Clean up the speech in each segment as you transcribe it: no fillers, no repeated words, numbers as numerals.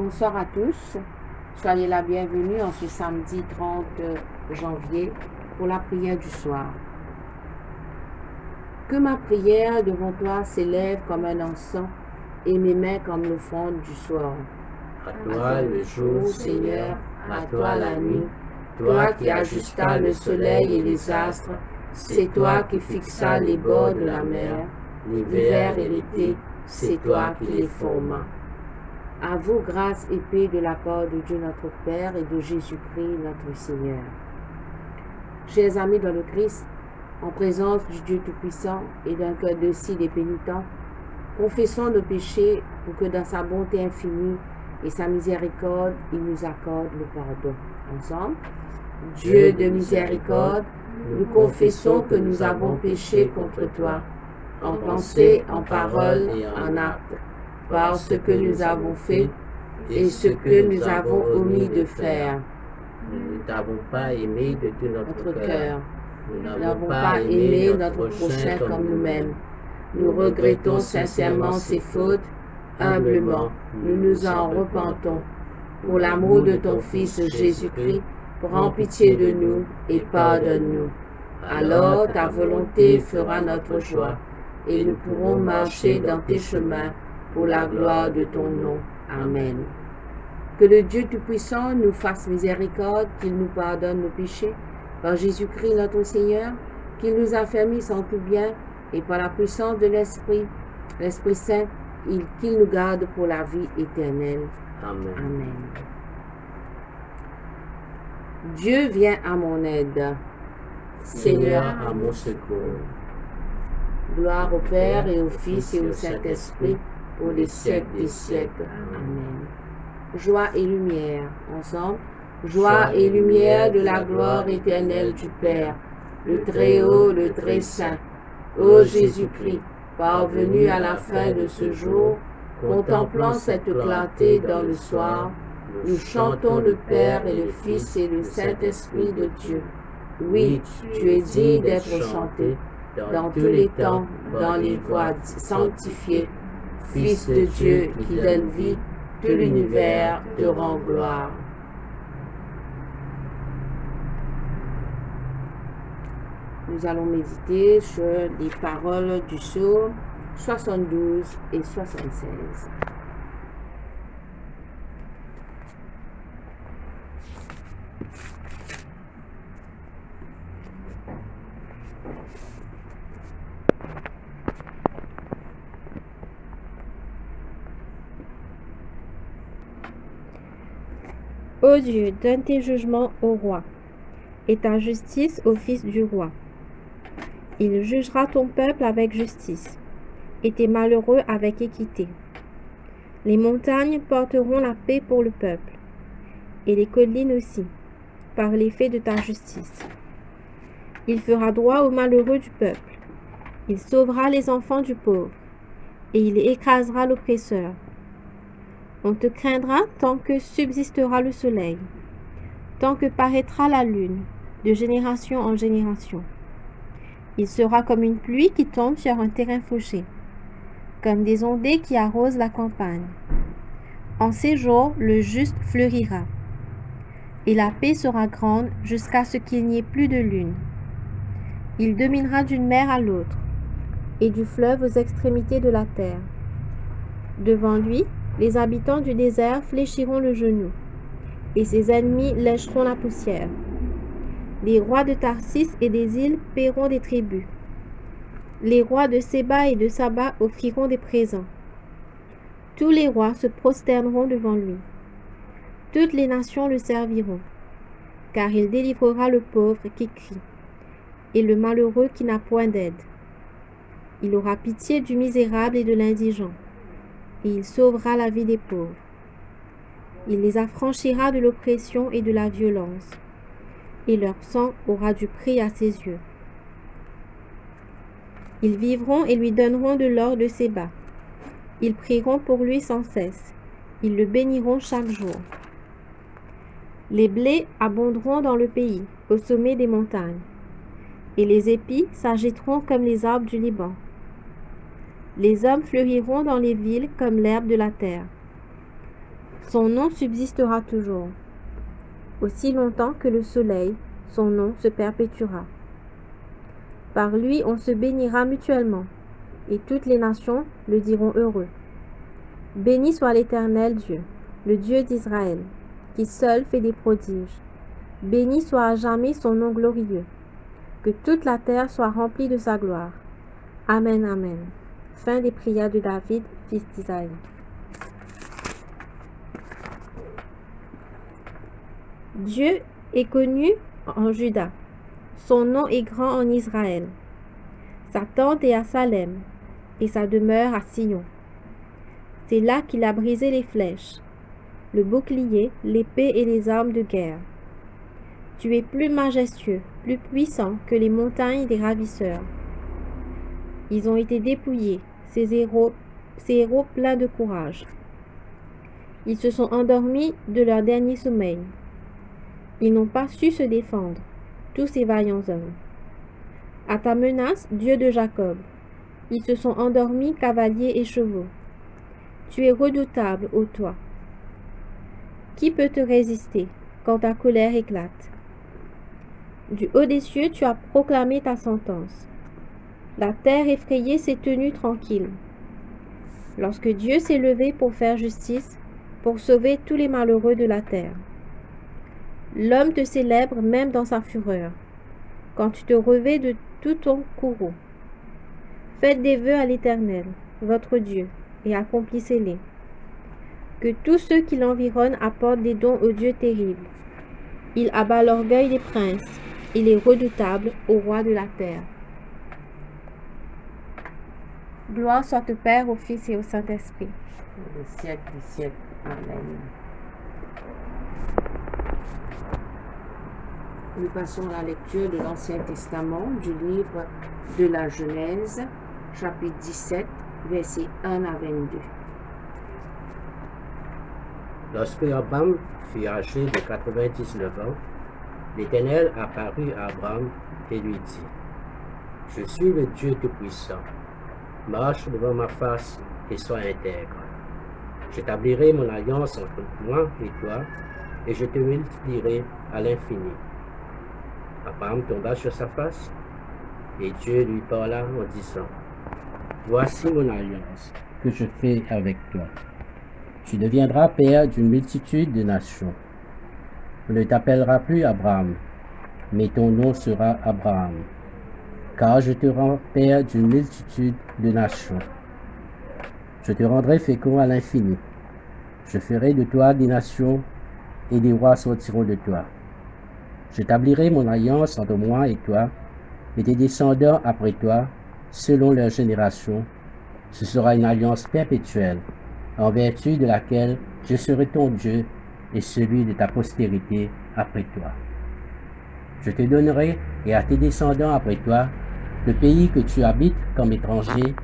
Bonsoir à tous, soyez la bienvenue en ce samedi 30 janvier pour la prière du soir. Que ma prière devant toi s'élève comme un encens et mes mains comme l'offrande du soir. À toi le jour, Seigneur, à toi la nuit, Toi qui ajustas le soleil et les astres, c'est toi qui fixas les bords de la mer, l'hiver et l'été, c'est toi qui les formas. À vous, grâce et paix de la part de Dieu notre Père et de Jésus-Christ notre Seigneur. Chers amis dans le Christ, en présence du Dieu Tout-Puissant et d'un cœur docile et pénitent, confessons nos péchés pour que dans sa bonté infinie et sa miséricorde, il nous accorde le pardon. Ensemble, Dieu de miséricorde, nous confessons que nous avons péché contre toi, en pensée, en parole et en acte, par ce que nous avons fait et ce que nous avons omis de faire. Nous ne t'avons pas aimé de tout notre cœur. Nous n'avons pas aimé notre prochain comme nous-mêmes. Nous regrettons sincèrement ces fautes. Humblement, nous nous en repentons. Pour l'amour de ton Fils Jésus-Christ, prends pitié de nous et pardonne-nous. Alors ta volonté fera notre joie et nous pourrons marcher dans tes chemins pour la gloire de ton nom. Amen. Que le Dieu Tout-Puissant nous fasse miséricorde, qu'il nous pardonne nos péchés, par Jésus-Christ notre Seigneur, qu'il nous affermisse en tout bien, et par la puissance de l'Esprit Saint, qu'il nous garde pour la vie éternelle. Amen. Amen. Dieu vient à mon aide. Seigneur, à mon secours. Gloire au Père et au Fils et au Saint-Esprit, pour les siècles des siècles. Amen. Joie et lumière, ensemble. Joie et lumière de la gloire éternelle du Père, le Très-Haut, le Très-Saint. Ô Jésus-Christ, parvenu à la fin de ce jour, contemplant cette clarté dans le soir, nous chantons le Père et le Fils et le Saint-Esprit de Dieu. Oui, tu es digne d'être chanté dans tous les temps, dans les voix sanctifiées. Fils de Dieu qui donne vie, tout l'univers te rend gloire. Nous allons méditer sur les paroles du psaume 72 et 76. Ô Dieu, donne tes jugements au roi, et ta justice au fils du roi. Il jugera ton peuple avec justice, et tes malheureux avec équité. Les montagnes porteront la paix pour le peuple, et les collines aussi, par l'effet de ta justice. Il fera droit aux malheureux du peuple. Il sauvera les enfants du pauvre, et il écrasera l'oppresseur. On te craindra tant que subsistera le soleil, tant que paraîtra la lune, de génération en génération. Il sera comme une pluie qui tombe sur un terrain fauché, comme des ondées qui arrosent la campagne. En ces jours, le juste fleurira, et la paix sera grande jusqu'à ce qu'il n'y ait plus de lune. Il dominera d'une mer à l'autre, et du fleuve aux extrémités de la terre. Devant lui, les habitants du désert fléchiront le genou, et ses ennemis lécheront la poussière. Les rois de Tarsis et des îles paieront des tributs. Les rois de Séba et de Saba offriront des présents. Tous les rois se prosterneront devant lui. Toutes les nations le serviront, car il délivrera le pauvre qui crie, et le malheureux qui n'a point d'aide. Il aura pitié du misérable et de l'indigent, et il sauvera la vie des pauvres. Il les affranchira de l'oppression et de la violence, et leur sang aura du prix à ses yeux. Ils vivront et lui donneront de l'or de Séba. Ils prieront pour lui sans cesse. Ils le béniront chaque jour. Les blés abonderont dans le pays, au sommet des montagnes, et les épis s'agiteront comme les arbres du Liban. Les hommes fleuriront dans les villes comme l'herbe de la terre. Son nom subsistera toujours. Aussi longtemps que le soleil, son nom se perpétuera. Par lui on se bénira mutuellement, et toutes les nations le diront heureux. Béni soit l'Éternel Dieu, le Dieu d'Israël, qui seul fait des prodiges. Béni soit à jamais son nom glorieux. Que toute la terre soit remplie de sa gloire. Amen, amen. Fin des prières de David, fils d'Isaïe. Dieu est connu en Juda. Son nom est grand en Israël. Sa tente est à Salem, et sa demeure à Sion. C'est là qu'il a brisé les flèches, le bouclier, l'épée et les armes de guerre. Tu es plus majestueux, plus puissant que les montagnes des ravisseurs. Ils ont été dépouillés, ces héros pleins de courage. Ils se sont endormis de leur dernier sommeil. Ils n'ont pas su se défendre, tous ces vaillants hommes. À ta menace, Dieu de Jacob, ils se sont endormis, cavaliers et chevaux. Tu es redoutable, ô toi. Qui peut te résister quand ta colère éclate? Du haut des cieux, tu as proclamé ta sentence. La terre effrayée s'est tenue tranquille. Lorsque Dieu s'est levé pour faire justice, pour sauver tous les malheureux de la terre. L'homme te célèbre même dans sa fureur, quand tu te revêts de tout ton courroux. Faites des vœux à l'Éternel, votre Dieu, et accomplissez-les. Que tous ceux qui l'environnent apportent des dons au Dieu terrible. Il abat l'orgueil des princes, il est redoutable au roi de la terre. Gloire soit au Père, au Fils et au Saint-Esprit. Au siècle des siècles. Amen. Nous passons à la lecture de l'Ancien Testament du livre de la Genèse, chapitre 17, versets 1 à 22. Lorsque Abraham fut âgé de 99 ans, l'Éternel apparut à Abraham et lui dit: Je suis le Dieu Tout-Puissant. Marche devant ma face et sois intègre. J'établirai mon alliance entre moi et toi, et je te multiplierai à l'infini. Abraham tomba sur sa face, et Dieu lui parla en disant: Voici mon alliance que je fais avec toi. Tu deviendras père d'une multitude de nations. On ne t'appellera plus Abraham, mais ton nom sera Abraham, car je te rends père d'une multitude de nations. Je te rendrai fécond à l'infini. Je ferai de toi des nations, et des rois sortiront de toi. J'établirai mon alliance entre moi et toi, et tes descendants après toi, selon leur génération. Ce sera une alliance perpétuelle, en vertu de laquelle je serai ton Dieu et celui de ta postérité après toi. Je te donnerai, et à tes descendants après toi, le pays que tu habites comme étranger,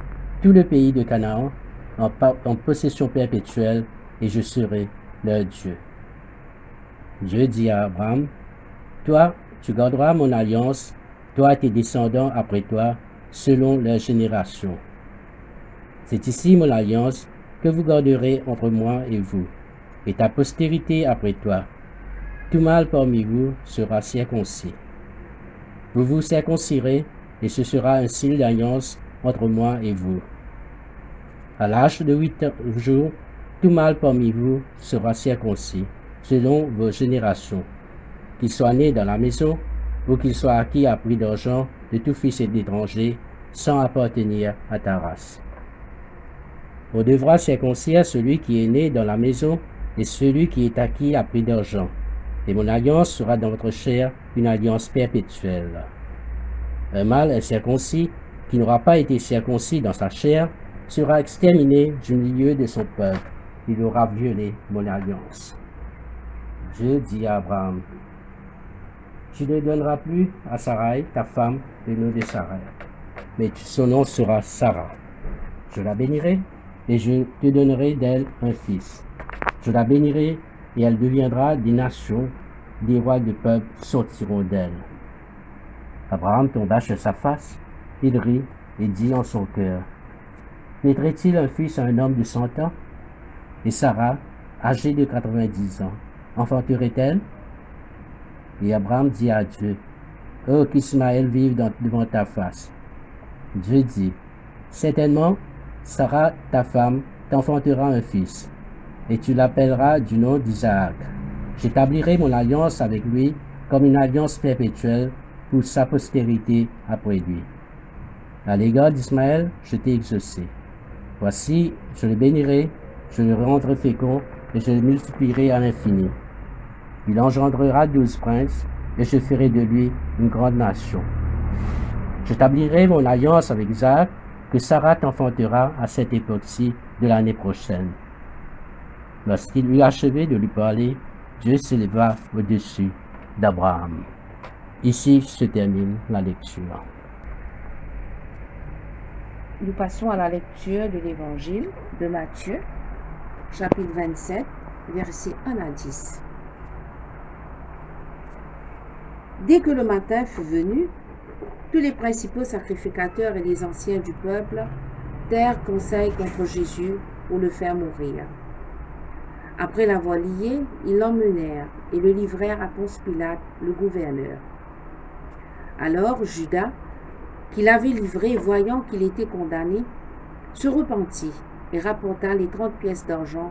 tout le pays de Canaan, en possession perpétuelle, et je serai leur Dieu. Dieu dit à Abraham: Toi, tu garderas mon alliance, toi et tes descendants après toi, selon leur génération. C'est ici mon alliance que vous garderez entre moi et vous, et ta postérité après toi. Tout mâle parmi vous sera circoncis. Vous vous circoncirez, et ce sera un signe d'alliance entre moi et vous. À l'âge de 8 jours, tout mâle parmi vous sera circoncis, selon vos générations, qu'il soit né dans la maison, ou qu'il soit acquis à prix d'argent de tout fils d'étranger, sans appartenir à ta race. On devra circoncire celui qui est né dans la maison et celui qui est acquis à prix d'argent, et mon alliance sera dans votre chair une alliance perpétuelle. Un mâle incirconcis, qui n'aura pas été circoncis dans sa chair, sera exterminé du milieu de son peuple. Il aura violé mon alliance. Dieu dit à Abraham: Tu ne donneras plus à Sarai, ta femme, le nom de Sarai, mais son nom sera Sarah. Je la bénirai, et je te donnerai d'elle un fils. Je la bénirai, et elle deviendra des nations, des rois de peuples sortiront d'elle. Abraham tomba sur sa face, il rit et dit en son cœur: Naîtrait-il un fils à un homme de 100 ans? Et Sarah, âgée de 90 ans, enfanterait-elle? Et Abraham dit à Dieu, « Oh, qu'Ismaël vive devant ta face. » Dieu dit, « Certainement, Sarah, ta femme, t'enfantera un fils, et tu l'appelleras du nom d'Isaac. J'établirai mon alliance avec lui comme une alliance perpétuelle pour sa postérité après lui. À l'égard d'Ismaël, je t'ai exaucé. Voici, je le bénirai, je le rendrai fécond, et je le multiplierai à l'infini. Il engendrera 12 princes, et je ferai de lui une grande nation. J'établirai mon alliance avec Isaac, que Sarah t'enfantera à cette époque-ci de l'année prochaine. » Lorsqu'il eut achevé de lui parler, Dieu s'éleva au-dessus d'Abraham. Ici se termine la lecture. Nous passons à la lecture de l'Évangile de Matthieu, chapitre 27, versets 1 à 10. Dès que le matin fut venu, tous les principaux sacrificateurs et les anciens du peuple tinrent conseil contre Jésus pour le faire mourir. Après l'avoir lié, ils l'emmenèrent et le livrèrent à Ponce Pilate, le gouverneur. Alors Judas, qui l'avait livré, voyant qu'il était condamné, se repentit et rapporta les 30 pièces d'argent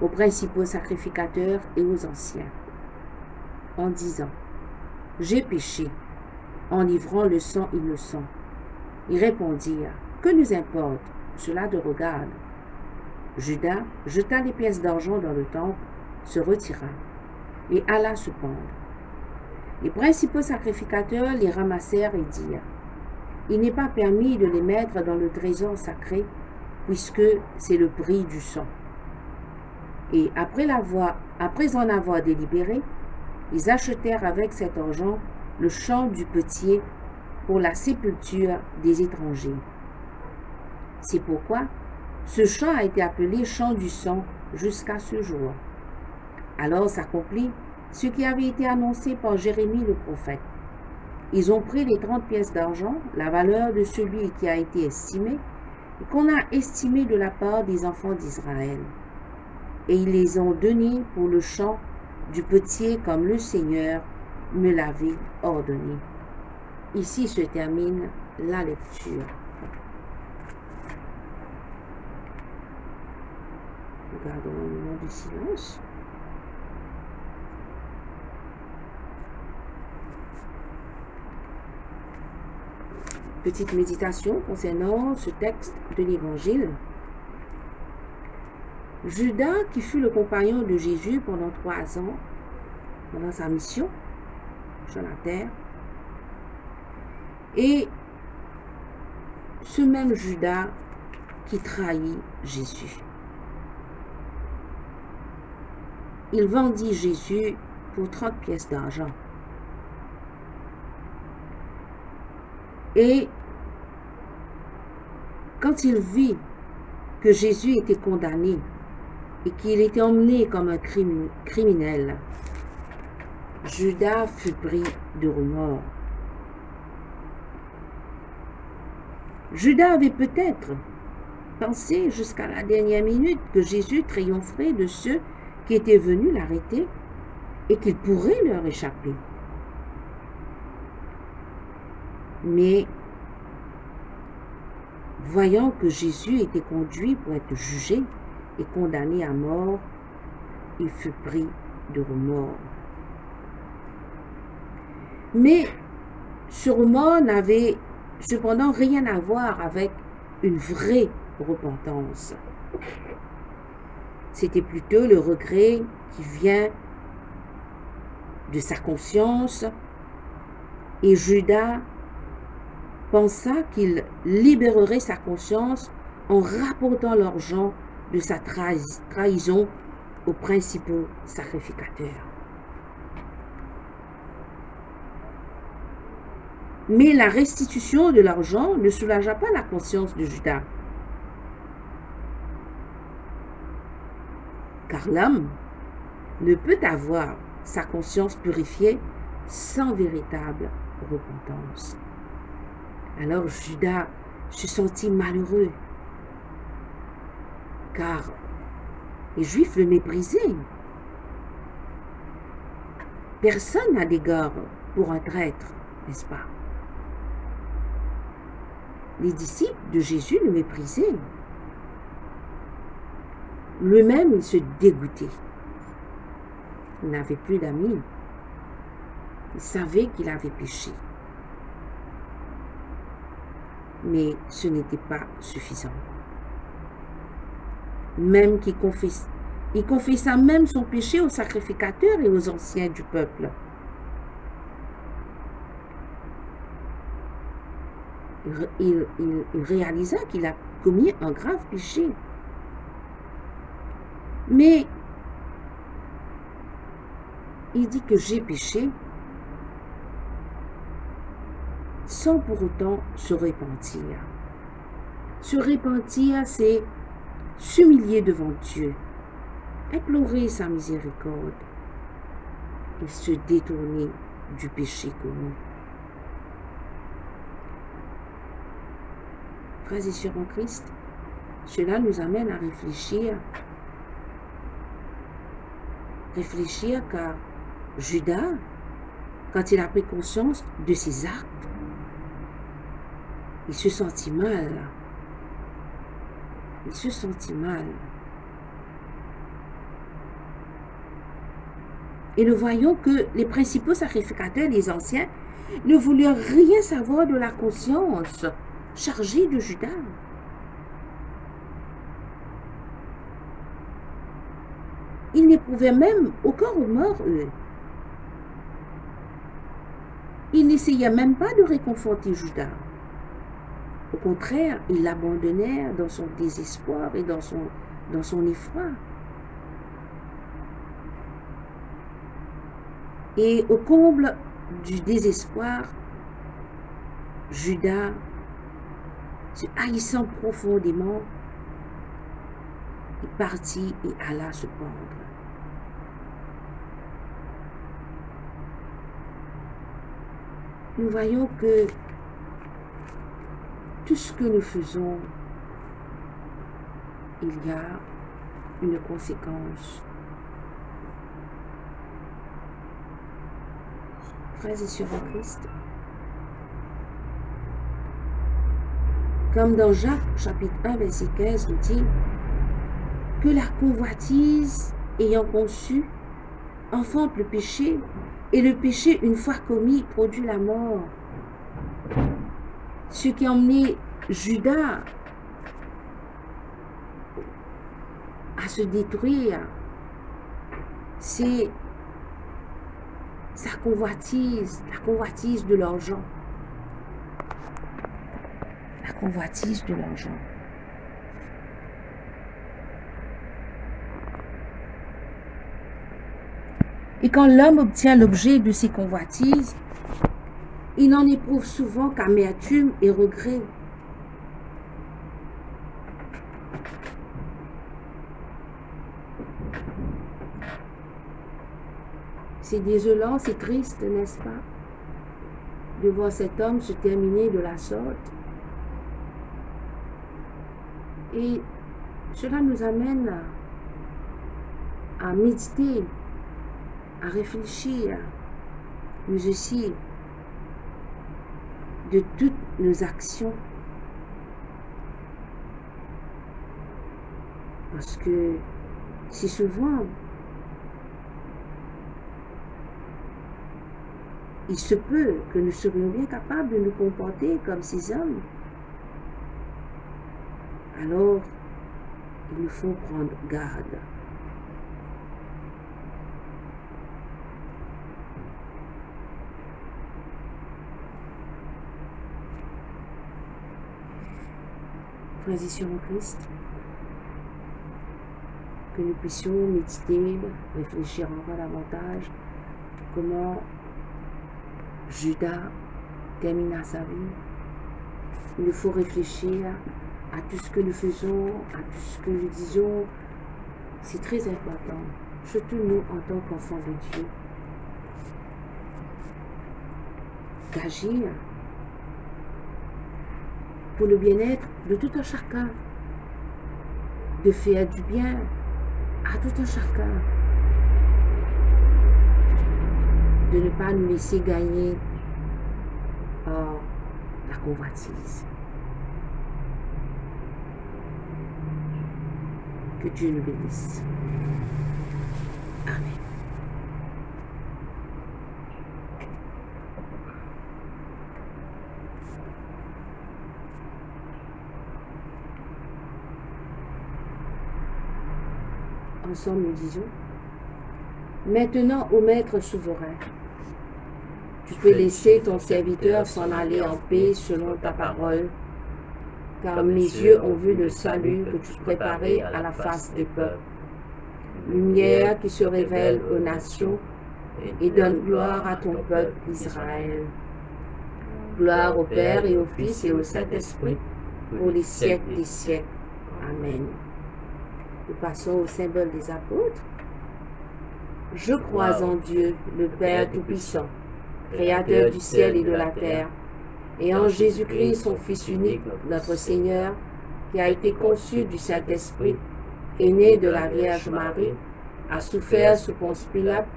aux principaux sacrificateurs et aux anciens, en disant, « J'ai péché, en livrant le sang innocent. » Ils répondirent, « Que nous importe, cela te regarde. » Judas jeta les pièces d'argent dans le temple, se retira et alla se pendre. Les principaux sacrificateurs les ramassèrent et dirent, « Il n'est pas permis de les mettre dans le trésor sacré, puisque c'est le prix du sang. » Et après en avoir délibéré, ils achetèrent avec cet argent le champ du potier pour la sépulture des étrangers. C'est pourquoi ce champ a été appelé champ du sang jusqu'à ce jour. Alors s'accomplit ce qui avait été annoncé par Jérémie le prophète. Ils ont pris les 30 pièces d'argent, la valeur de celui qui a été estimé, et qu'on a estimé de la part des enfants d'Israël. Et ils les ont donnés pour le champ du potier comme le Seigneur me l'avait ordonné. Ici se termine la lecture. Regardons un moment de silence. Petite méditation concernant ce texte de l'Évangile. Judas, qui fut le compagnon de Jésus pendant 3 ans, pendant sa mission sur la terre, et ce même Judas qui trahit Jésus. Il vendit Jésus pour 30 pièces d'argent. Et quand il vit que Jésus était condamné et qu'il était emmené comme un criminel, Judas fut pris de remords. Judas avait peut-être pensé jusqu'à la dernière minute que Jésus triompherait de ceux qui étaient venus l'arrêter et qu'il pourrait leur échapper. Mais, voyant que Jésus était conduit pour être jugé et condamné à mort, il fut pris de remords. Mais ce remords n'avait cependant rien à voir avec une vraie repentance. C'était plutôt le regret qui vient de sa conscience, et Judas pensa qu'il libérerait sa conscience en rapportant l'argent de sa trahison aux principaux sacrificateurs. Mais la restitution de l'argent ne soulagea pas la conscience de Judas. Car l'homme ne peut avoir sa conscience purifiée sans véritable repentance. Alors Judas se sentit malheureux, car Les Juifs le méprisaient. Personne n'a d'égard pour un traître, n'est-ce pas? Les disciples de Jésus le méprisaient. Lui-même, il se dégoûtait. Il n'avait plus d'amis. Il savait qu'il avait péché. Mais ce n'était pas suffisant. Même qu'il confesse, il confessa même son péché aux sacrificateurs et aux anciens du peuple. Il réalisa qu'il a commis un grave péché. Mais il dit que j'ai péché sans pour autant se repentir. Se repentir, c'est s'humilier devant Dieu, implorer sa miséricorde et se détourner du péché commis. Frères et sœurs en Christ, cela nous amène à réfléchir. Réfléchir car Judas, quand il a pris conscience de ses actes, il se sentit mal. Il se sentit mal. Et nous voyons que les principaux sacrificateurs, les anciens, ne voulaient rien savoir de la conscience chargée de Judas. Ils n'éprouvaient même aucun remords, eux. Ils n'essayaient même pas de réconforter Judas. Au contraire, ils l'abandonnèrent dans son désespoir et dans son effroi. Et au comble du désespoir, Judas, se haïssant profondément, il partit et alla se pendre. Nous voyons que tout ce que nous faisons, il y a une conséquence. Frères et sœurs en Christ, comme dans Jacques chapitre 1 verset 15 nous dit que la convoitise ayant conçu enfante le péché, et le péché une fois commis produit la mort. Ce qui a emmené Judas à se détruire, c'est sa convoitise, la convoitise de l'argent. La convoitise de l'argent. Et quand l'homme obtient l'objet de ses convoitises, il n'en éprouve souvent qu'amertume et regret. C'est désolant, c'est triste, n'est-ce pas, de voir cet homme se terminer de la sorte. Et cela nous amène à méditer, à réfléchir, nous aussi, de toutes nos actions. Parce que si souvent, il se peut que nous serions bien capables de nous comporter comme ces hommes, alors il nous faut prendre garde. Frères et sœurs en Christ, que nous puissions méditer, réfléchir encore davantage comment Judas termina sa vie. Il nous faut réfléchir à tout ce que nous faisons, à tout ce que nous disons. C'est très important, surtout nous en tant qu'enfants de Dieu, d'agir pour le bien-être de tout un chacun, de faire du bien à tout un chacun de ne pas nous laisser gagner par la convoitise. Que Dieu nous bénisse. Amen. Ensemble, nous disons, maintenant, ô Maître souverain, tu peux laisser ton serviteur s'en aller en paix selon ta parole, car mes yeux ont vu le salut que tu préparais à la face des peuples, lumière qui se révèle aux nations et donne gloire à ton peuple Israël. Gloire au Père et au Fils et au Saint-Esprit, pour les siècles des siècles. Amen. Nous passons au symbole des apôtres. Je crois en Dieu, le Père Tout-Puissant, Créateur du ciel et de la terre, et en Jésus-Christ, son Fils unique, notre Seigneur, qui a été conçu du Saint-Esprit, est né de la Vierge Marie, a souffert sous Ponce Pilate,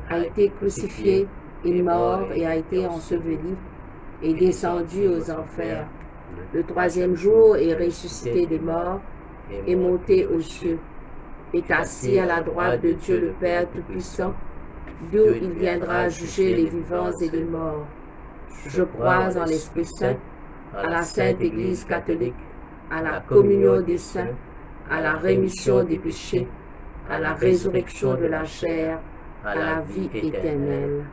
a été crucifié, est mort et a été enseveli, est descendu aux enfers. Le troisième jour est ressuscité des morts, est monté aux cieux, est assis à la droite de Dieu le Père Tout-Puissant, d'où il viendra juger les vivants et les morts. Je crois en l'Esprit Saint, à la Sainte Église catholique, à la communion des saints, à la rémission des péchés, à la résurrection de la chair, à la vie éternelle.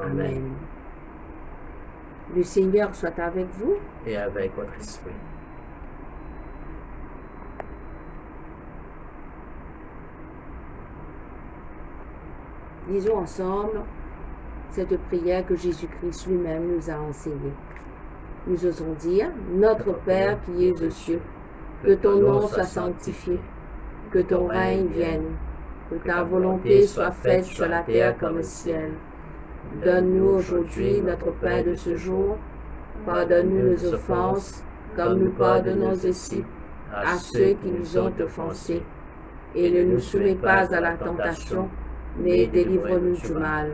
Amen. Le Seigneur soit avec vous. Et avec votre esprit. Disons ensemble cette prière que Jésus-Christ lui-même nous a enseignée. Nous osons dire, notre Père qui es aux cieux, que ton nom soit sanctifié, que ton règne vienne, que ta volonté soit faite sur la terre comme au ciel. Donne-nous aujourd'hui notre pain de ce jour. Pardonne-nous nos offenses, comme nous pardonnons aussi à ceux qui nous ont offensés. Et ne nous soumets pas à la tentation, mais délivre-nous du mal.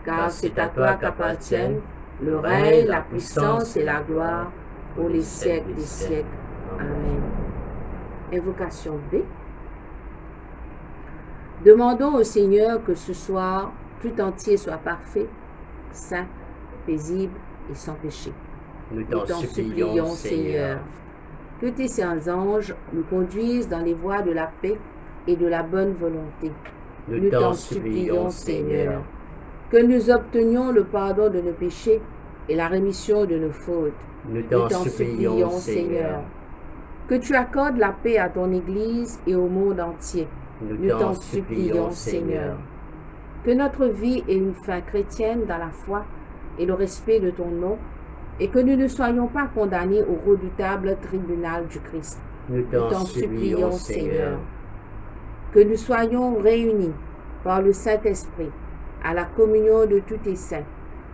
Car c'est à toi qu'appartiennent le règne, la puissance et la gloire pour les siècles des siècles. Amen. Invocation B. Demandons au Seigneur que ce soir, tout entier soit parfait, saint, paisible et sans péché. Nous t'en supplions, Seigneur. Que tes saints anges nous conduisent dans les voies de la paix et de la bonne volonté. Nous t'en supplions, Seigneur. Que nous obtenions le pardon de nos péchés et la rémission de nos fautes. Nous t'en supplions, Seigneur. Que tu accordes la paix à ton Église et au monde entier. Nous t'en supplions, Seigneur. Que notre vie ait une fin chrétienne dans la foi et le respect de ton nom, et que nous ne soyons pas condamnés au redoutable tribunal du Christ. Nous t'en supplions, Seigneur. Que nous soyons réunis par le Saint-Esprit à la communion de tous tes saints,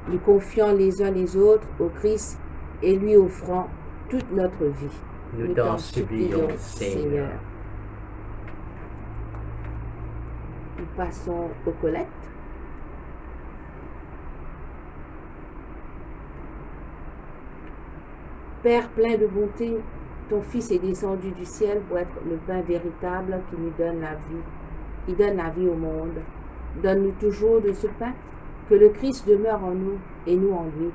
nous confiant les uns les autres au Christ et lui offrant toute notre vie. Nous t'en supplions, Seigneur. Nous passons aux collectes. Père plein de bonté, ton Fils est descendu du ciel pour être le pain véritable qui nous donne la vie. Il donne la vie au monde. Donne-nous toujours de ce pain, que le Christ demeure en nous et nous en lui,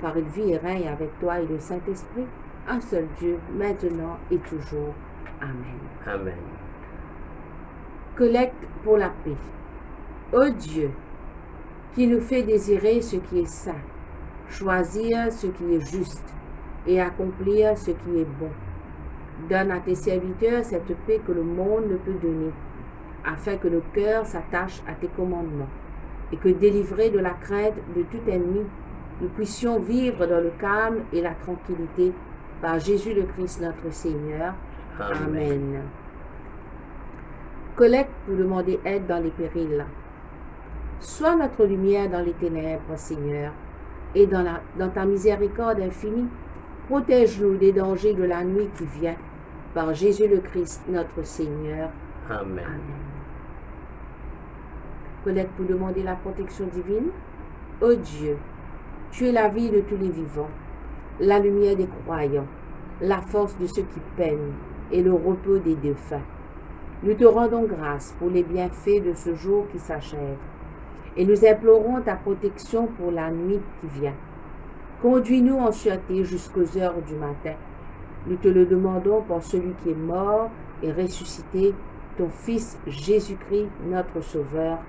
car il vit et règne avec toi et le Saint-Esprit, un seul Dieu, maintenant et toujours. Amen. Amen. Collecte pour la paix. Ô Dieu, qui nous fait désirer ce qui est saint, choisir ce qui est juste et accomplir ce qui est bon. Donne à tes serviteurs cette paix que le monde ne peut donner, afin que nos cœurs s'attachent à tes commandements, et que, délivrés de la crainte de tout ennemi, nous puissions vivre dans le calme et la tranquillité par Jésus le Christ notre Seigneur. Amen. Collecte pour demander aide dans les périls. Sois notre lumière dans les ténèbres, Seigneur, et dans ta miséricorde infinie, protège-nous des dangers de la nuit qui vient, par Jésus le Christ notre Seigneur. Amen. Amen. Collègue pour demander la protection divine. Ô Dieu, tu es la vie de tous les vivants, la lumière des croyants, la force de ceux qui peinent et le repos des défunts. Nous te rendons grâce pour les bienfaits de ce jour qui s'achève et nous implorons ta protection pour la nuit qui vient. Conduis-nous en sûreté jusqu'aux heures du matin. Nous te le demandons pour celui qui est mort et ressuscité, ton Fils Jésus-Christ, notre Sauveur.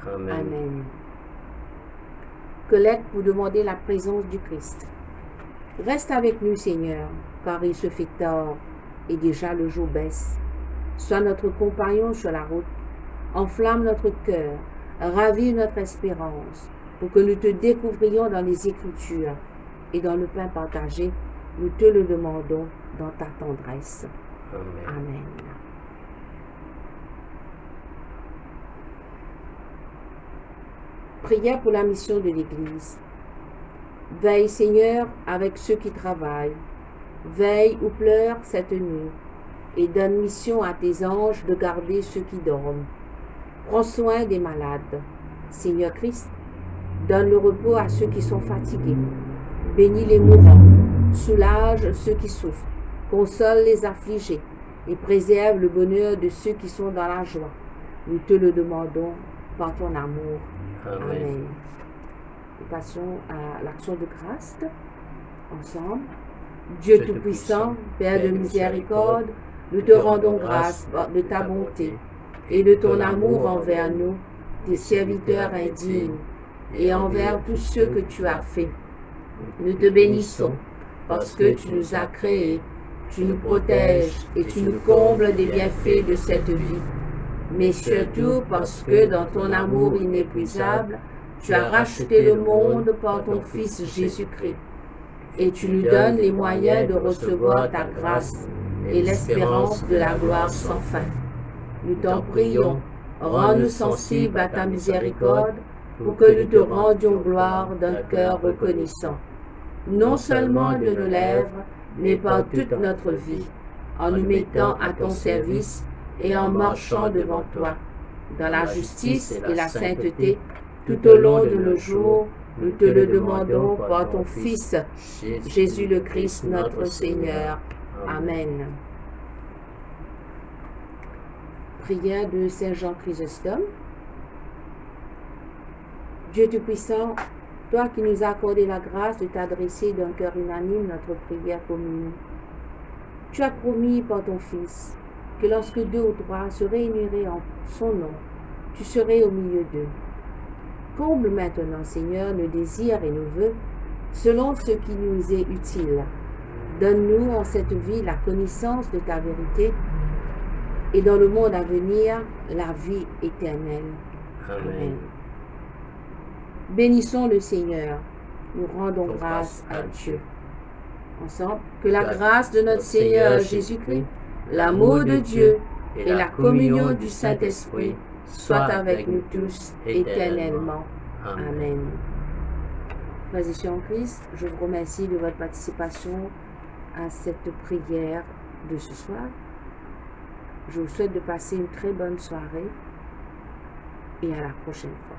Amen. Amen. Collecte pour demander la présence du Christ. Reste avec nous, Seigneur, car il se fait tard et déjà le jour baisse. Sois notre compagnon sur la route, enflamme notre cœur, ravive notre espérance, pour que nous te découvrions dans les Écritures et dans le pain partagé. Nous te le demandons dans ta tendresse. Amen. Amen. Prière pour la mission de l'Église. Veille, Seigneur, avec ceux qui travaillent. Veille ou pleure cette nuit et donne mission à tes anges de garder ceux qui dorment. Prends soin des malades. Seigneur Christ, donne le repos à ceux qui sont fatigués. Bénis les mourants, soulage ceux qui souffrent, console les affligés et préserve le bonheur de ceux qui sont dans la joie. Nous te le demandons par ton amour. Amen. Amen. Nous passons à l'action de grâce ensemble. Dieu Tout-Puissant, Père de miséricorde, nous te rendons grâce de ta bonté et de ton amour envers nous, tes serviteurs indignes, et envers tous ceux que tu as faits. Nous te bénissons parce que tu nous as créés, tu nous protèges et tu nous combles des bienfaits de cette vie. Mais surtout parce que dans ton amour inépuisable, tu as racheté le monde par ton Fils Jésus-Christ. Et tu nous donnes les moyens de recevoir ta grâce et l'espérance de la gloire sans fin. Nous t'en prions, rends-nous sensibles à ta miséricorde pour que nous te rendions gloire d'un cœur reconnaissant, non seulement de nos lèvres, mais par toute notre vie, en nous mettant à ton service et en marchant devant toi, dans la justice et la sainteté, tout au long de nos jours. Nous te le demandons par ton Fils, Jésus le Christ, notre Seigneur. Amen. Prière de Saint Jean Chrysostome. Dieu Tout-Puissant, toi qui nous as accordé la grâce de t'adresser d'un cœur unanime notre prière commune, tu as promis par ton Fils que lorsque deux ou trois se réuniraient en son nom, tu serais au milieu d'eux. Comble maintenant, Seigneur, nos désirs et nos vœux, selon ce qui nous est utile. Donne-nous en cette vie la connaissance de ta vérité et dans le monde à venir, la vie éternelle. Amen. Bénissons le Seigneur, nous rendons grâce à Dieu. Ensemble, que la grâce de notre Seigneur Jésus-Christ, l'amour de Dieu et la communion du Saint-Esprit soit avec nous tous éternellement. Amen. Frères et sœurs en Christ, je vous remercie de votre participation à cette prière de ce soir. Je vous souhaite de passer une très bonne soirée et à la prochaine fois.